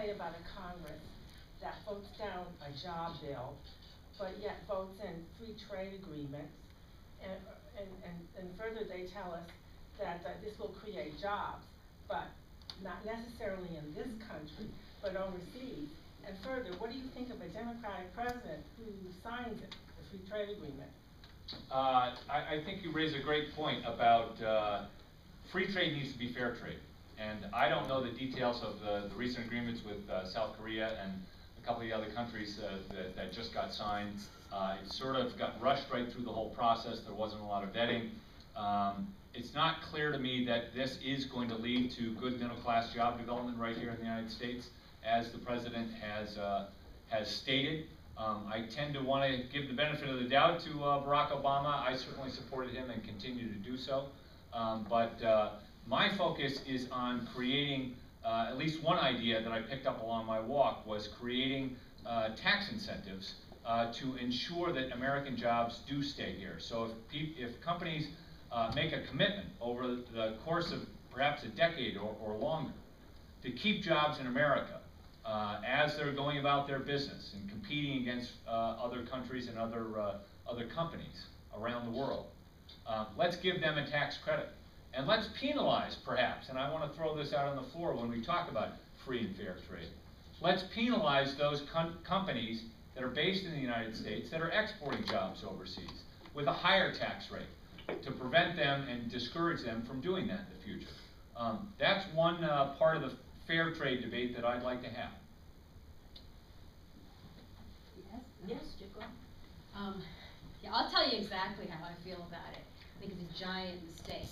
say about a Congress that votes down a job bill, but yet votes in free trade agreements, and further they tell us that this will create jobs, but not necessarily in this country, but overseas. And further, what do you think of a Democratic president who signs it, the free trade agreement? I think you raise a great point about free trade needs to be fair trade. And I don't know the details of the recent agreements with South Korea and a couple of the other countries that just got signed. It sort of got rushed right through the whole process. There wasn't a lot of vetting. It's not clear to me that this is going to lead to good middle-class job development right here in the United States, as the president has stated. I tend to want to give the benefit of the doubt to Barack Obama. I certainly supported him and continue to do so. But my focus is on creating, at least one idea that I picked up along my walk was creating tax incentives to ensure that American jobs do stay here. So if companies make a commitment over the course of perhaps a decade or longer to keep jobs in America as they're going about their business and competing against other countries and other companies around the world, let's give them a tax credit. And let's penalize, perhaps, and I want to throw this out on the floor when we talk about free and fair trade. Let's penalize those companies that are based in the United States that are exporting jobs overseas with a higher tax rate to prevent them and discourage them from doing that in the future. That's one part of the fair trade debate that I'd like to have. Yes, yeah, I'll tell you exactly how I feel about it. I think it's a giant mistake.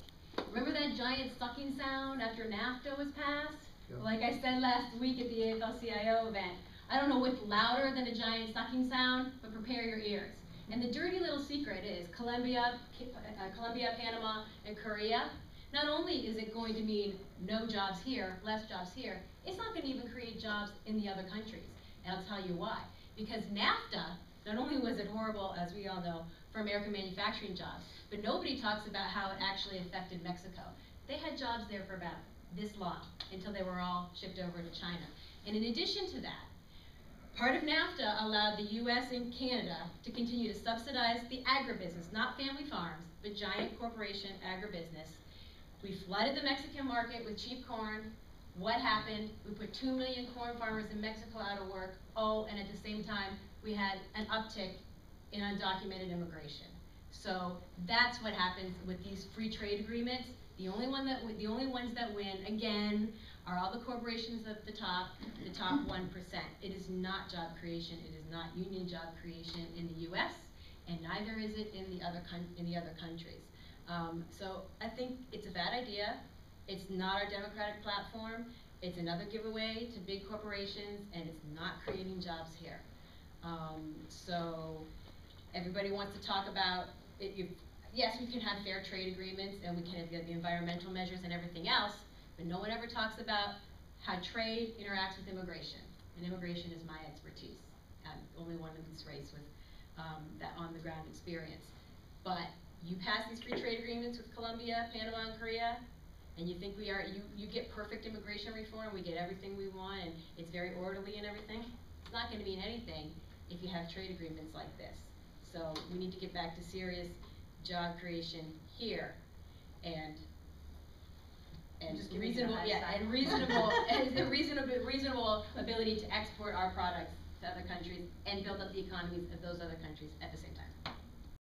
Remember that giant sucking sound after NAFTA was passed? Yeah. Like I said last week at the AFL-CIO event, I don't know what's louder than a giant sucking sound, but prepare your ears. And the dirty little secret is Colombia, Panama, and Korea. Not only is it going to mean no jobs here, less jobs here, it's not going to even create jobs in the other countries. And I'll tell you why. Because NAFTA, not only was it horrible, as we all know, for American manufacturing jobs, but nobody talks about how it actually affected Mexico. They had jobs there for about this long, until they were all shipped over to China. And in addition to that, part of NAFTA allowed the US and Canada to continue to subsidize the agribusiness, not family farms, but giant corporation agribusiness. We flooded the Mexican market with cheap corn. What happened? We put 2 million corn farmers in Mexico out of work. Oh, and at the same time, we had an uptick in undocumented immigration. So that's what happens with these free trade agreements. The only ones that win, again, are all the corporations at the top 1%. It is not job creation. It is not union job creation in the U.S., and neither is it in the other countries. So I think it's a bad idea. It's not our democratic platform. It's another giveaway to big corporations, and it's not creating jobs here. So everybody wants to talk about it. Yes, we can have fair trade agreements, and we can have the environmental measures and everything else, but no one ever talks about how trade interacts with immigration. And immigration is my expertise. I'm the only one in this race with that on-the-ground experience. But you pass these free trade agreements with Colombia, Panama, and Korea, and you think you get perfect immigration reform, we get everything we want, and it's very orderly and everything. It's not going to mean anything if you have trade agreements like this. So we need to get back to serious job creation here, and reasonable ability to export our products to other countries and build up the economies of those other countries at the same time.